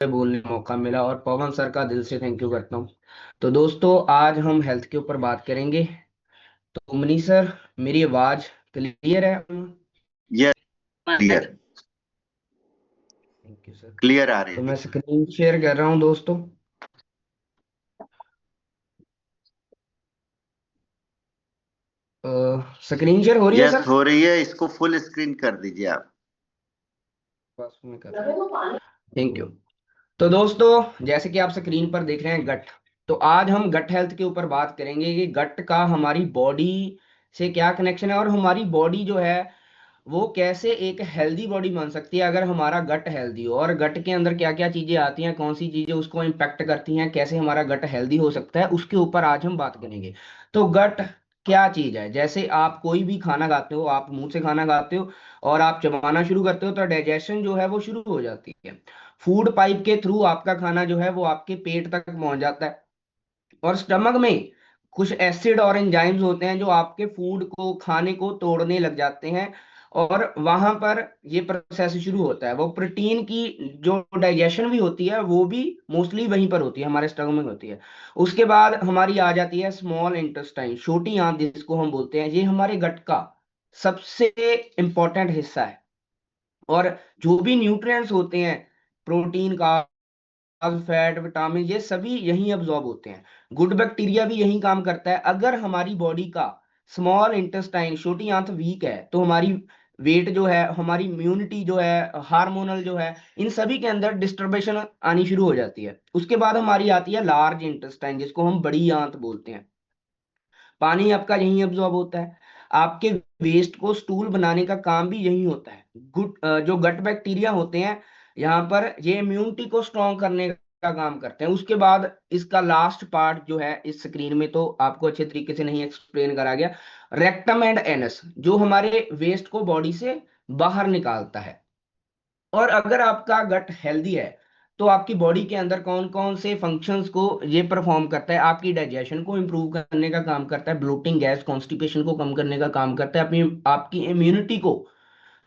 बोलने का मौका मिला और पवन सर का दिल से थैंक यू करता हूँ। तो दोस्तों, आज हम हेल्थ के ऊपर बात करेंगे। तो मनी सर, मेरी आवाज क्लियर है? Yes. Clear. Thank you sir. Clear आ रही तो है मैं जी। स्क्रीन शेयर कर रहा हूँ दोस्तों। स्क्रीन शेयर हो रही है यस, सर? हो रही है। इसको फुल स्क्रीन कर दीजिए आप। बस मैं कर रहा हूँ। Thank you. तो दोस्तों, जैसे कि आप स्क्रीन पर देख रहे हैं गट। तो आज हम गट हेल्थ के ऊपर बात करेंगे कि गट का हमारी बॉडी से क्या कनेक्शन है और हमारी बॉडी जो है वो कैसे एक हेल्दी बॉडी बन सकती है अगर हमारा गट हेल्दी हो, और गट के अंदर क्या क्या चीजें आती हैं, कौन सी चीजें उसको इम्पेक्ट करती हैं, कैसे हमारा गट हेल्दी हो सकता है, उसके ऊपर आज हम बात करेंगे। तो गट क्या चीज है? जैसे आप कोई भी खाना खाते हो, आप मुंह से खाना खाते हो और आप चबाना शुरू करते हो तो डाइजेशन जो है वो शुरू हो जाती है। फूड पाइप के थ्रू आपका खाना जो है वो आपके पेट तक पहुंच जाता है, और स्टमक में कुछ एसिड और एंजाइम्स होते हैं जो आपके फूड को, खाने को तोड़ने लग जाते हैं, और वहां पर ये प्रोसेस शुरू होता है। वो प्रोटीन की जो डाइजेशन भी होती है वो भी मोस्टली वहीं पर होती है, हमारे स्टमक में होती है। उसके बाद हमारी आ जाती है स्मॉल इंटेस्टाइन, छोटी आंत जिसको हम बोलते हैं। ये हमारे गट का सबसे इंपॉर्टेंट हिस्सा है, और जो भी न्यूट्रिएंट्स होते हैं, प्रोटीन का, फैट, विटामिन, ये सभी यहीं अब्जॉर्ब होते हैं। गुड बैक्टीरिया भी यहीं काम करता है। अगर हमारी बॉडी का स्मॉल इंटेस्टाइन, छोटी आंत वीक है तो हमारी वेट जो है, हमारी इम्यूनिटी जो है, हार्मोनल जो है, इन सभी के अंदर डिस्टर्बेशन आनी शुरू हो जाती है। उसके बाद हमारी आती है लार्ज इंटेस्टाइन, जिसको हम बड़ी आंत बोलते हैं। पानी आपका यहीं अब्जॉर्ब होता है। आपके वेस्ट को स्टूल बनाने का काम भी यही होता है। जो गट बैक्टीरिया होते हैं यहाँ पर, ये इम्यूनिटी को स्ट्रॉन्ग करने का काम करते हैं। उसके बाद इसका लास्ट पार्ट जो है, इस स्क्रीन में तो आपको अच्छे तरीके से नहीं एक्सप्लेन करा गया, रेक्टम एंड एनस, जो हमारे वेस्ट को बॉडी से बाहर निकालता है। और अगर आपका गट हेल्दी है तो आपकी बॉडी के अंदर कौन कौन से फंक्शंस को ये परफॉर्म करता है? आपकी डाइजेशन को इंप्रूव करने का काम करता है, ब्लोटिंग, गैस, कॉन्स्टिपेशन को कम करने का काम करता है, अपनी आपकी इम्यूनिटी को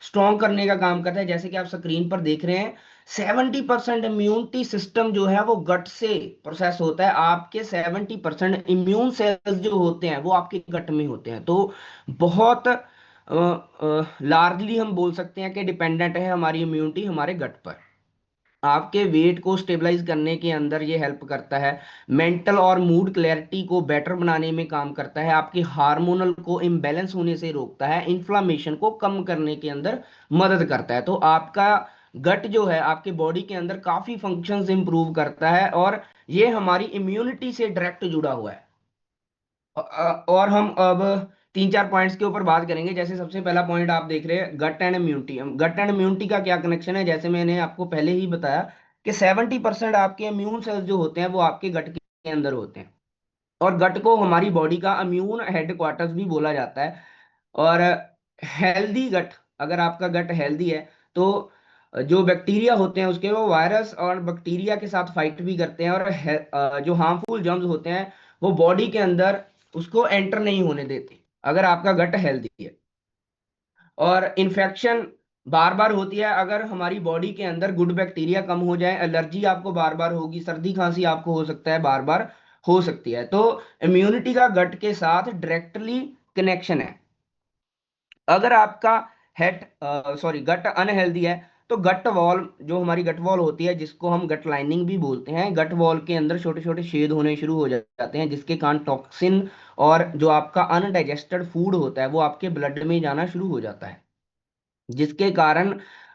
स्ट्रॉन्ग करने का काम करता है। जैसे कि आप स्क्रीन पर देख रहे हैं, 70% इम्यूनिटी सिस्टम जो है वो गट से प्रोसेस होता है। आपके 70% इम्यून सेल्स जो होते हैं वो आपके गट में होते हैं। तो बहुत लार्जली हम बोल सकते हैं कि डिपेंडेंट है हमारी इम्यूनिटी हमारे गट पर। आपके वेट को स्टेबलाइज करने के अंदर ये हेल्प करता है। मेंटल और मूड क्लैरिटी को बेटर बनाने में काम करता है। आपके हार्मोनल को इम्बैलेंस होने से रोकता है। इन्फ्लामेशन को कम करने के अंदर मदद करता है। तो आपका गट जो है आपके बॉडी के अंदर काफी फंक्शंस इंप्रूव करता है, और ये हमारी इम्यूनिटी से डायरेक्ट जुड़ा हुआ है। और हम अब तीन चार पॉइंट्स के ऊपर बात करेंगे। जैसे सबसे पहला पॉइंट आप देख रहे हैं, gut and immunity. Gut and immunity का क्या कनेक्शन है? जैसे मैंने आपको पहले ही बताया कि 70% आपके इम्यून सेल्स जो होते हैं वो आपके गट के अंदर होते हैं, और गट को हमारी बॉडी का इम्यून हेडक्वार्टर्स भी बोला जाता है। और हेल्दी गट, अगर आपका गट हेल्दी है तो जो बैक्टीरिया होते हैं उसके, वो वायरस और बैक्टीरिया के साथ फाइट भी करते हैं, और जो हार्मफुल जर्म्स होते हैं वो बॉडी के अंदर उसको एंटर नहीं होने देते, अगर आपका गट हेल्दी है। और इन्फेक्शन बार बार होती है अगर हमारी बॉडी के अंदर गुड बैक्टीरिया कम हो जाए। एलर्जी आपको बार बार होगी, सर्दी खांसी आपको हो सकता है, बार बार हो सकती है। तो इम्यूनिटी का गट के साथ डायरेक्टली कनेक्शन है। अगर आपका हेड सॉरी गट अनहेल्दी है तो गट वॉल, जो हमारी गट वॉल होती है, जिसको हम गट लाइनिंग भी बोलते हैं, गट वॉल के अंदर छोटे छोटे छेद होने शुरू हो जाते हैं, जिसके कारण टॉक्सिन और जो आपका अनडाइजेस्टेड फूड होता है वो आपके ब्लड में जाना शुरू हो जाता है, जिसके कारण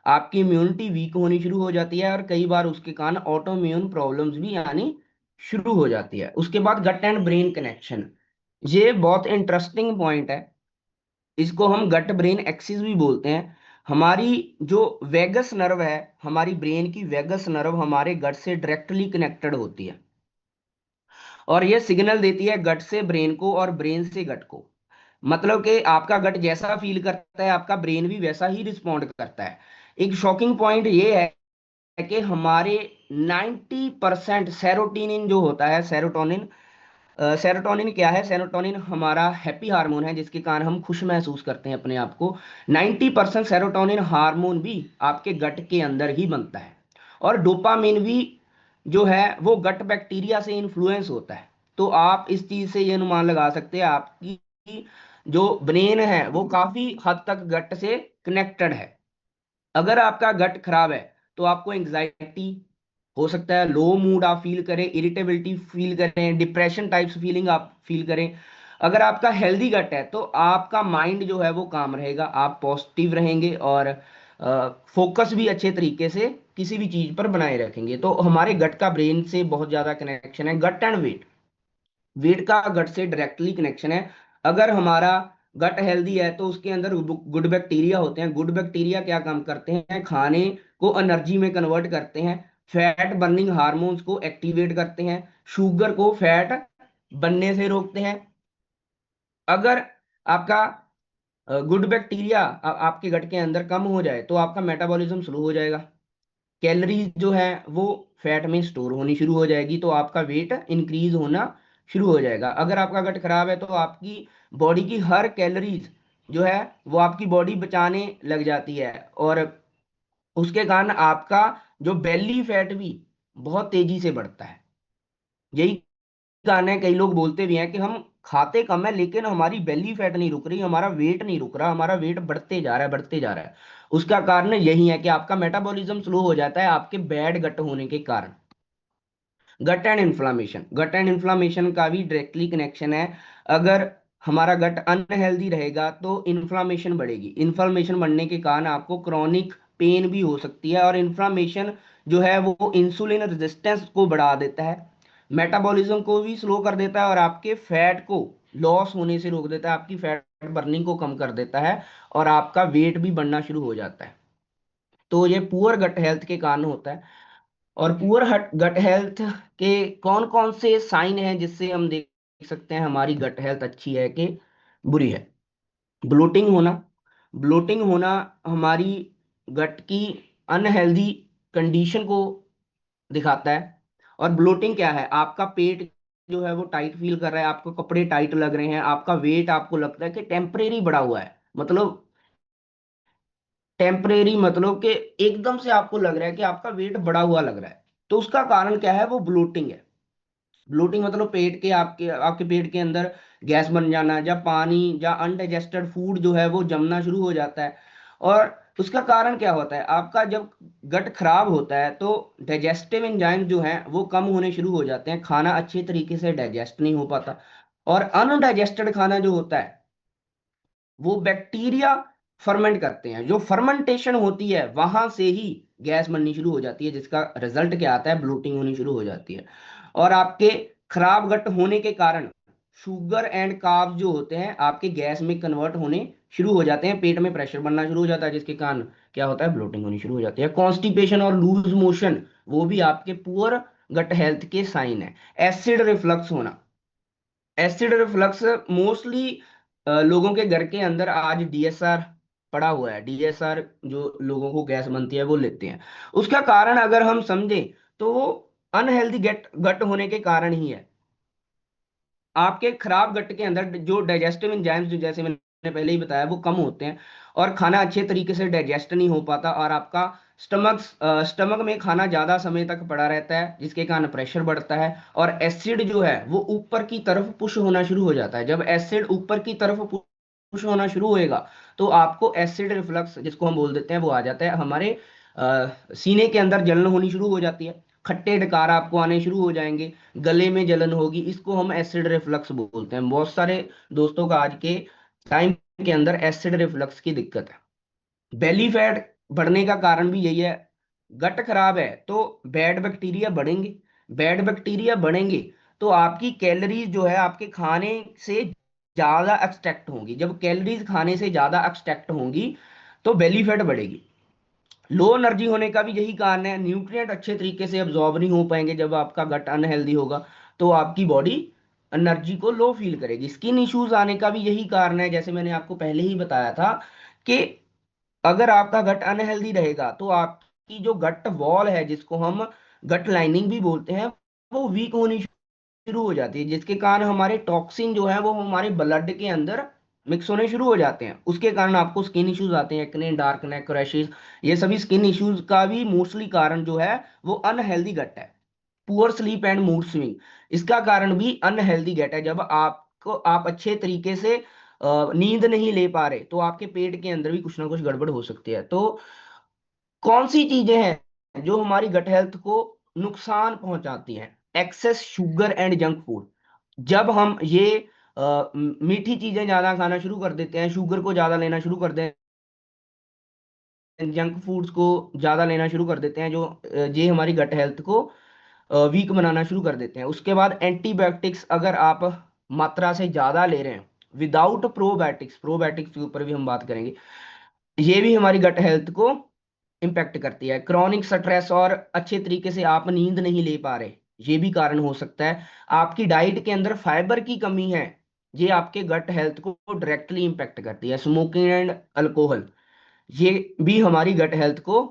आपकी इम्यूनिटी वीक होनी शुरू हो जाती है, और कई बार उसके कारण ऑटो इम्यून प्रॉब्लम्स भी आनी शुरू हो जाती है। उसके बाद गट एंड ब्रेन कनेक्शन, ये बहुत इंटरेस्टिंग पॉइंट है। इसको हम गट ब्रेन एक्सिस भी बोलते हैं। हमारी जो वेगस नर्व है, हमारी ब्रेन की वेगस नर्व हमारे गट से डायरेक्टली कनेक्टेड होती है, और ये सिग्नल देती है गट से ब्रेन को और ब्रेन से गट को। मतलब कि आपका गट जैसा फील करता है आपका ब्रेन भी वैसा ही रिस्पॉन्ड करता है। एक शॉकिंग पॉइंट ये है कि हमारे 90% सेरोटोनिन जो होता है, सेरोटोनिन, सेरोटोनिन क्या है? सेरोटोनिन हमारा हैप्पी हार्मोन है, जिसके कारण हम खुश महसूस करते हैं अपने आप को। 90% सेरोटोनिन हार्मोन भी आपके गट के अंदर ही बनता है। और डोपामिन भी जो है वो गट बैक्टीरिया से इन्फ्लुएंस होता है। तो आप इस चीज से ये अनुमान लगा सकते हैं आपकी जो ब्रेन है वो काफी हद तक गट से कनेक्टेड है। अगर आपका गट खराब है तो आपको एंग्जाइटी हो सकता है, लो मूड आप फील करें, इरिटेबिलिटी फील करें, डिप्रेशन टाइप्स फीलिंग आप फील करें। अगर आपका हेल्दी गट है तो आपका माइंड जो है वो काम रहेगा, आप पॉजिटिव रहेंगे और फोकस भी अच्छे तरीके से किसी भी चीज पर बनाए रखेंगे। तो हमारे गट का ब्रेन से बहुत ज्यादा कनेक्शन है। गट एंड वेट, वेट का गट से डायरेक्टली कनेक्शन है। अगर हमारा गट हेल्दी है तो उसके अंदर गुड बैक्टीरिया होते हैं। गुड बैक्टीरिया क्या काम करते हैं, खाने को एनर्जी में कन्वर्ट करते हैं, फैट बर्निंग हार्मोन्स को एक्टिवेट करते हैं, शुगर को फैट बनने से रोकते हैं। अगर आपका गुड बैक्टीरिया आपके गट के अंदर कम हो जाए तो आपका मेटाबॉलिज्म स्लो हो जाएगा, कैलोरीज जो है वो फैट में स्टोर होनी शुरू हो जाएगी, तो आपका वेट इंक्रीज होना शुरू हो जाएगा। अगर आपका गट खराब है तो आपकी बॉडी की हर कैलोरीज जो है वो आपकी बॉडी बचाने लग जाती है, और उसके कारण आपका जो बेली फैट भी बहुत तेजी से बढ़ता है। यही कारण है, कई लोग बोलते भी हैं कि हम खाते कम है लेकिन हमारी बेली फैट नहीं रुक रही, हमारा वेट नहीं रुक रहा, हमारा वेट बढ़ते जा रहा है, बढ़ते जा रहा है। उसका कारण यही है कि आपका मेटाबॉलिज्म स्लो हो जाता है आपके बैड गट होने के कारण। Gut and inflammation, gut and inflammation का भी डायरेक्टली कनेक्शन है। अगर हमारा गट अनहेल्दी रहेगा तो इन्फ्लामेशन बढ़ेगी, इन्फ्लामेशन बढ़ने के कारण आपको क्रॉनिक पेन भी हो सकती है, और इन्फ्लामेशन जो है वो इंसुलिन रेजिस्टेंस को बढ़ा देता है, मेटाबॉलिज्म को भी स्लो कर देता है, और आपके फैट को लॉस होने से रोक देता है, आपकी फैट बर्निंग को कम कर देता है, और आपका वेट भी बढ़ना शुरू हो जाता है। तो ये पुअर गट हेल्थ के कारण होता है। और पुअर गट हेल्थ के कौन कौन से साइन हैं जिससे हम देख सकते हैं हमारी गट हेल्थ अच्छी है कि बुरी है। ब्लोटिंग होना, ब्लोटिंग होना हमारी गट की अनहेल्दी कंडीशन को दिखाता है। और ब्लोटिंग क्या है, आपका पेट जो है वो टाइट फील कर रहा है, आपको कपड़े टाइट लग रहे हैं, आपका वेट आपको लगता है कि टेम्परेरी बढ़ा हुआ है, मतलब टेम्परेरी मतलब कि एकदम से आपको लग रहा है कि आपका वेट बढ़ा हुआ लग रहा है। तो उसका कारण क्या है, वो ब्लोटिंग है। ब्लोटिंग मतलब पेट के आपके आपके पेट के अंदर गैस बन जाना, या पानी या अनडाइजेस्टेड फूड जो है वो जमना शुरू हो जाता है। और उसका कारण क्या होता है, आपका जब गट खराब होता है तो डाइजेस्टिव एंजाइम जो है वो कम होने शुरू हो जाते हैं, खाना अच्छे तरीके से डाइजेस्ट नहीं हो पाता। और अनडाइजेस्टेड खाना जो होता है वो बैक्टीरिया फर्मेंट करते हैं, जो फर्मेंटेशन होती है वहां से ही गैस बननी शुरू हो जाती है, जिसका रिजल्ट क्या आता है, ब्लोटिंग होनी शुरू हो जाती है। और आपके खराब गट होने के कारण शुगर एंड कार्ब जो होते हैं आपके गैस में कन्वर्ट होने शुरू हो जाते हैं, पेट में प्रेशर बनना शुरू हो जाता है, जिसके कारण क्या होता है, ब्लोटिंग होनी शुरू हो जाती है। कॉन्स्टिपेशन और लूज मोशन वो भी आपके पुअर गट हेल्थ के साइन है। एसिड रिफ्लक्स होना, एसिड रिफ्लक्स मोस्टली लोगों के घर के अंदर आज डीएसआर पड़ा हुआ है, डीएसआर जो लोगों को गैस बनती है वो लेते हैं। उसका कारण अगर हम समझें तो वो अनहेल्दी गट गट होने के कारण ही है। आपके खराब गट के अंदर जो डाइजेस्टिव एंजाइम्स जो जैसे मैंने पहले ही बताया वो कम होते हैं, और खाना अच्छे तरीके से डाइजेस्ट नहीं हो पाता, और आपका स्टमक स्टमक में खाना ज्यादा समय तक पड़ा रहता है, जिसके कारण प्रेशर बढ़ता है, और एसिड जो है वो ऊपर की तरफ पुश होना शुरू हो जाता है। जब एसिड ऊपर की तरफ पुश होना शुरू होएगा तो आपको एसिड रिफ्लक्स जिसको हम बोल देते हैं वो आ जाता है, हमारे सीने के अंदर जलन होनी शुरू हो जाती है, खट्टे डकार आपको आने शुरू हो जाएंगे, गले में जलन होगी, इसको हम एसिड रिफ्लक्स बोलते हैं। बहुत सारे दोस्तों का आज के टाइम के अंदर एसिड रिफ्लक्स की दिक्कत है। बेली फैट बढ़ने का कारण भी यही है, गट खराब है तो बैड बैक्टीरिया बढ़ेंगे, बैड बैक्टीरिया बढ़ेंगे तो आपकी कैलोरीज जो है आपके खाने से ज्यादा एक्सट्रैक्ट होंगी, जब कैलोरीज खाने से ज्यादा एक्सट्रैक्ट होंगी तो बेली फैट बढ़ेगी। लो एनर्जी होने का भी यही कारण है, न्यूट्रिएंट अच्छे तरीके से अब्जॉर्ब नहीं हो पाएंगे जब आपका गट अनहेल्दी होगा, तो आपकी बॉडी एनर्जी को लो फील करेगी। स्किन इश्यूज आने का भी यही कारण है, जैसे मैंने आपको पहले ही बताया था कि अगर आपका गट अनहेल्दी रहेगा तो आपकी जो गट वॉल है जिसको हम गट लाइनिंग भी बोलते हैं वो वीक होनी शुरू हो जाती है, जिसके कारण हमारे टॉक्सिन जो है वो हमारे ब्लड के अंदर मिक्स होने शुरू हो जाते हैं, उसके कारण आपको स्किन इश्यूज आते हैं, एक्ने, डार्क नेक, रैशेज। ये सभी स्किन इश्यूज का भी मोस्टली कारण जो है वो अनहेल्दी गट है। Poor sleep and mood swing, इसका कारण भी अनहेल्दी गट है। जब आप अच्छे तरीके से नींद नहीं ले पा रहे, तो आपके पेट के अंदर भी कुछ ना कुछ गड़बड़ हो सकती है। तो कौन सी चीजें हैं जो हमारी गट हेल्थ को नुकसान पहुंचाती हैं? Excess sugar and junk food. जब हम ये मीठी चीजें ज्यादा खाना शुरू कर देते हैं, शुगर को ज्यादा लेना शुरू कर देते हैं, जंक फूड्स को ज्यादा लेना शुरू कर देते हैं, जो ये हमारी गट हेल्थ को वीक बनाना शुरू कर देते हैं। उसके बाद एंटीबायोटिक्स अगर आप मात्रा से ज्यादा ले रहे हैं, विदाउट प्रोबायोटिक्स, प्रोबायोटिक्स के ऊपर भी हम बात करेंगे, ये भी हमारी गट हेल्थ को इम्पेक्ट करती है। क्रॉनिक स्ट्रेस और अच्छे तरीके से आप नींद नहीं ले पा रहे, ये भी कारण हो सकता है। आपकी डाइट के अंदर फाइबर की कमी है, ये आपके गट हेल्थ को डायरेक्टली इम्पेक्ट करती है। स्मोकिंग एंड अल्कोहल, ये भी हमारी गट हेल्थ को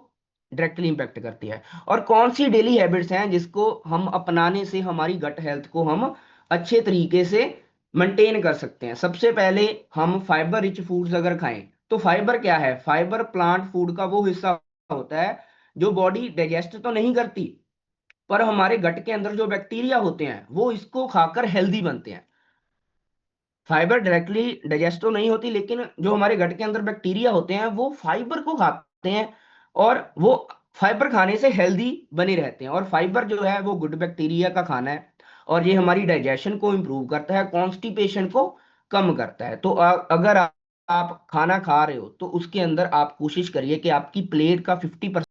डायरेक्टली इम्पेक्ट करती है। और कौन सी डेली हैबिट्स हैं जिसको हम अपनाने से हमारी गट हेल्थ को हम अच्छे तरीके से मेंटेन कर सकते हैं? सबसे पहले, हम फाइबर रिच फूड्स अगर खाएं, तो फाइबर क्या है? फाइबर प्लांट फूड का वो हिस्सा होता है जो बॉडी डाइजेस्ट तो नहीं करती, पर हमारे गट के अंदर जो बैक्टीरिया होते हैं वो इसको खाकर हेल्दी बनते हैं। फाइबर डायरेक्टली डाइजेस्ट तो नहीं होती, लेकिन जो हमारे गट के अंदर बैक्टीरिया होते हैं वो फाइबर को खाते हैं, और वो फाइबर खाने से हेल्दी बने रहते हैं। और फाइबर जो है वो गुड बैक्टीरिया का खाना है, और ये हमारी डाइजेशन को इम्प्रूव करता है, कॉन्स्टिपेशन को कम करता है। तो अगर आप खाना खा रहे हो, तो उसके अंदर आप कोशिश करिए कि आपकी प्लेट का 50%